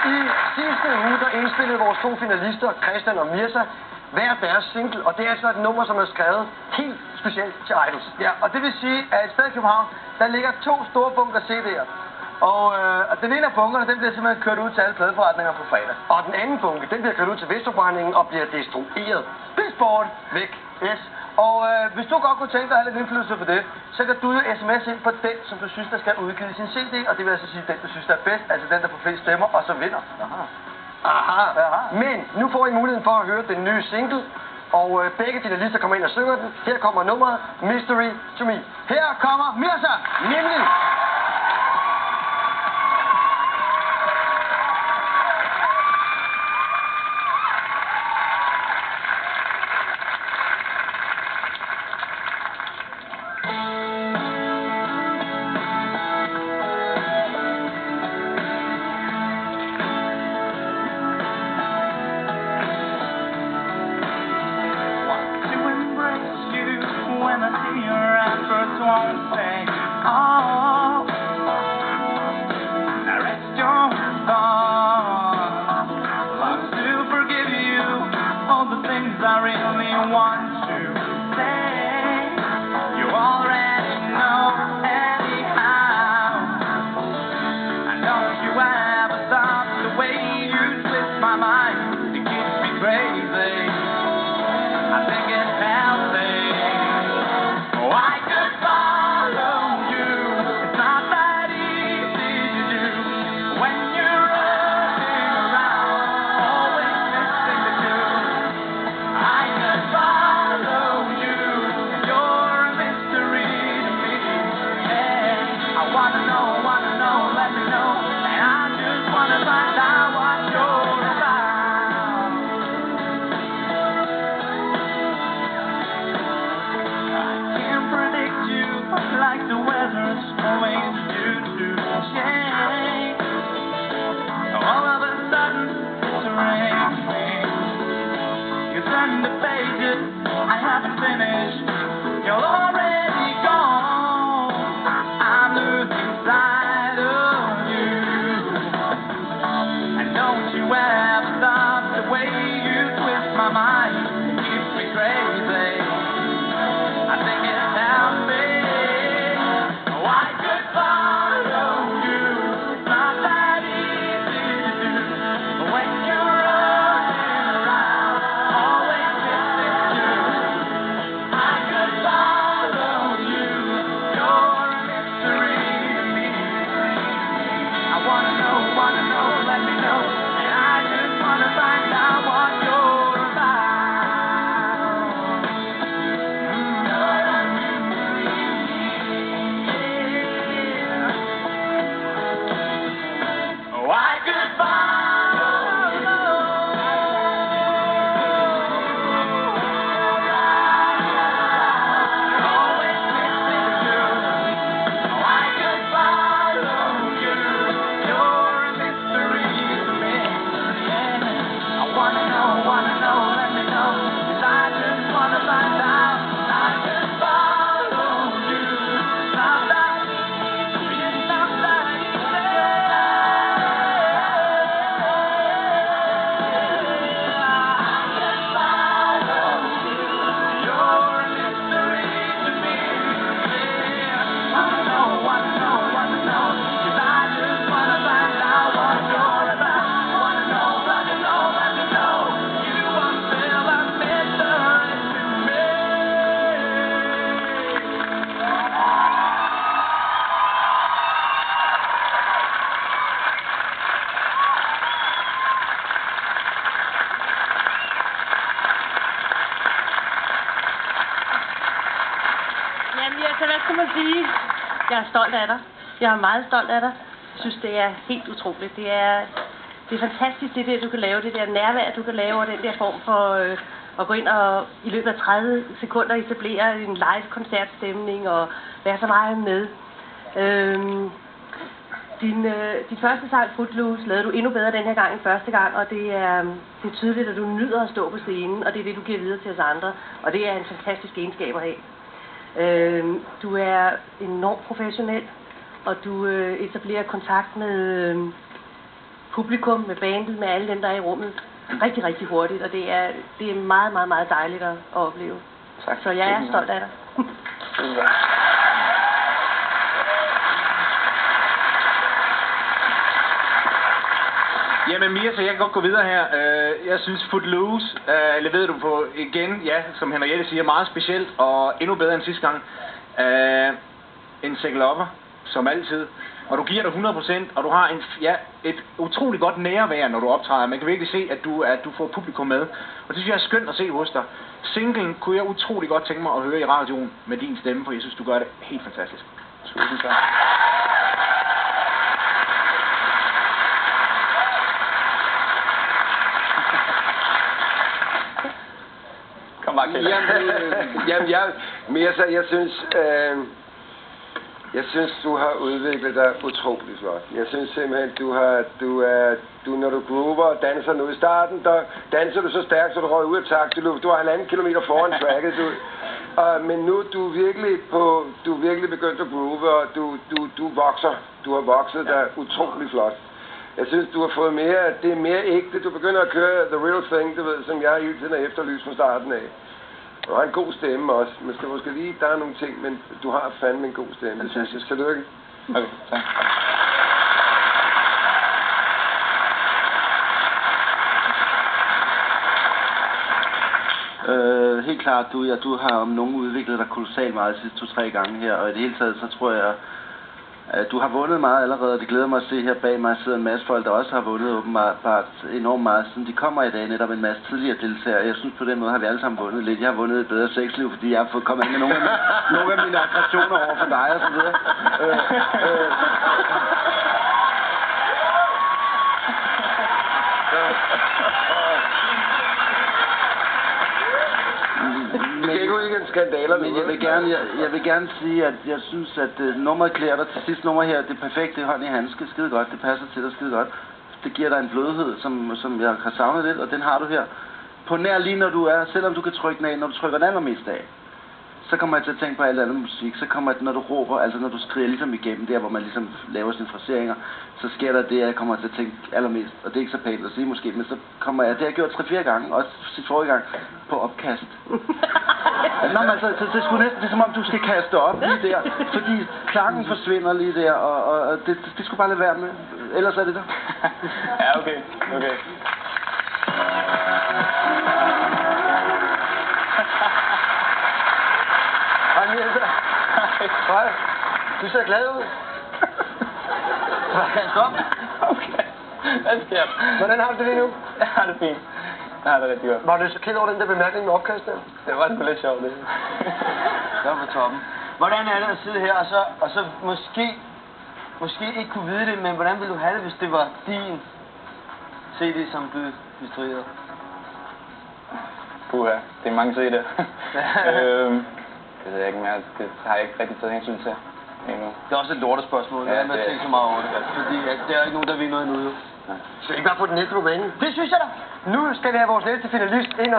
I sidste uge, der indspillede vores to finalister, Christian og Mirza, hver deres single, og det er altså et nummer, som er skrevet helt specielt til Idols. Ja, og det vil sige, at et sted i København, der ligger 2 store bunker CD'er. Og den ene af bunkerne, den bliver simpelthen kørt ud til alle pladeforretninger på fredag. Og den anden bunke, den bliver kørt ud til Vestforbrændingen og bliver destrueret. Spilsport! Væk. Yes. Og hvis du godt kunne tænke dig at have lidt indflydelse på det, så kan du jo sms ind på den, som du synes, der skal udgive sin CD, og det vil altså sige den, du synes, der er bedst, altså den, der får flest stemmer, og så vinder. Aha. Men nu får I muligheden for at høre den nye single, og begge finalister kommer ind og synger den. Her kommer nummeret Mystery to Me. Her kommer Mirza! Nemlig. When I see your efforts won't say, oh, now rest your thoughts. Love to forgive you all the things I really want to say. You already know anyhow. And don't you ever stop the way you twist my mind. It keeps me crazy. I think it's healthy. I could follow you. It's not that easy to do when you're running around, always missing the tune. I could follow you. You're a mystery to me. Yeah. I wanna know, let me know. And I just wanna find out what you're about. Like the weather's always due to change. All of a sudden it's raining. You turn the pages I haven't finished. You're already gone. I'm losing sight of you. And don't you ever stop the way you twist my mind. It keeps me crazy. I think it's healthy. I could follow you. It's not that easy to do when you're running around, always missing you. I could follow you. You're a mystery to me. I wanna know, let me know. And I just wanna find out what you're about. I could follow you. Always missing you. I could follow you. You're a mystery to me. I wanna know, let me know. 'Cause I just wanna find out. I could follow you. Not that easy, not that easy. Jamen, hvad skal man sige? Jeg er stolt af dig. Jeg er meget stolt af dig. Jeg synes, det er helt utroligt. Det er fantastisk, det der, du kan lave. Det der nærvær, du kan lave, og den der form for at gå ind og i løbet af 30 sekunder etablere en live-koncertstemning og være så meget med. Din første sang, Footloose, lavede du endnu bedre den her gang end første gang, og det er tydeligt, at du nyder at stå på scenen, og det er det, du giver videre til os andre, og det er en fantastisk egenskab at have. Du er enormt professionel, og du etablerer kontakt med publikum, med bandet, med alle dem, der er i rummet, rigtig, rigtig hurtigt, og det er meget, meget, meget dejligt at opleve. Tak. Så jeg er stolt af dig. Jamen Mia, så jeg kan godt gå videre her. Jeg synes Footloose leverede du på igen, ja, som Henriette siger, meget specielt og endnu bedre end sidste gang. En sækkelopper, som altid. Og du giver dig 100%, og du har et utroligt godt nærvær, når du optræder. Man kan virkelig se, at du får publikum med. Og det synes jeg er skønt at se hos dig. Singlen kunne jeg utrolig godt tænke mig at høre i radioen med din stemme, for jeg synes, du gør det helt fantastisk. Tusind tak. Jeg synes, du har udviklet dig utroligt flot. Jeg synes simpelthen, når du groover og danser nu i starten, der danser du så stærkt, så du røg ud af takt. Du har 1,5 kilometer foran tracket. Men nu du er virkelig begyndt at groove, og du vokser. Du har vokset dig utroligt flot. Jeg synes, du har fået det er mere ægte. Du begynder at køre the real thing, du ved, som jeg hele tiden har efterlyst fra starten af. Du har en god stemme også. Man skal måske lige, der er nogle ting, men du har fandme en god stemme. Det synes jeg. Tillykke. Okay, tak. Helt klart, du har om nogen udviklet dig kolossalt meget de sidste 2-3 gange her, og i det hele taget, så tror jeg, at du har vundet meget allerede. Det glæder mig at se her bag mig sidder en masse folk, der også har vundet åbenbart enormt meget, siden de kommer i dag, netop en masse tidligere deltagere. Jeg synes på den måde har vi alle sammen vundet lidt. Jeg har vundet et bedre sexliv, fordi jeg har fået kommet ind med nogle af mine attraktioner over for dig og så videre. Men jeg vil gerne sige, at jeg synes, at nummeret klæder dig til sidste nummer her. Det er perfekt, det er hånd i handske, skide godt, det passer til dig skide godt. Det giver dig en blødhed, som jeg har savnet lidt, og den har du her. På nær lige når du er, selvom du kan trykke den af, når du trykker den allermest af, så kommer jeg til at tænke på alt andet musik. Så kommer jeg, når du råber, altså når du skriger ligesom igennem der, hvor man ligesom laver sine fraseringer, så sker der det, jeg kommer til at tænke allermest. Og det er ikke så pænt at sige måske, men så kommer jeg, det har jeg gjort 3-4 gange, også forrige gang, på opkast. Nå, men altså, det er sgu næsten, det er som om du skal kaste op lige der, fordi klangen forsvinder lige der, og det skulle bare lade være med. Ellers er det der. Ja, okay. Hej Mirza. Hej. Du ser glad ud. Stop. Okay. Hvad sker der? Hvordan har du det lige nu? Jeg har det fint. Jeg har det rigtig godt. Var du så ked over den der bemærkning med opkast der? Det var sgu lidt sjovt, det. Det var på toppen. Hvordan er det at sidde her og så måske ikke kunne vide det, men hvordan ville du have det, hvis det var din CD, som blev distribueret? Puha, det er mange CD'er. Det ved jeg ikke mere. Det har jeg ikke rigtig taget hensyn til endnu. Det er også et lortespørgsmål. Ja, jeg tænker så meget over det. Fordi der er ikke nogen, der vinder endnu. Skal vi ikke bare få den næste på banen? Det synes jeg da. Nu skal vi have vores næste finalist ind og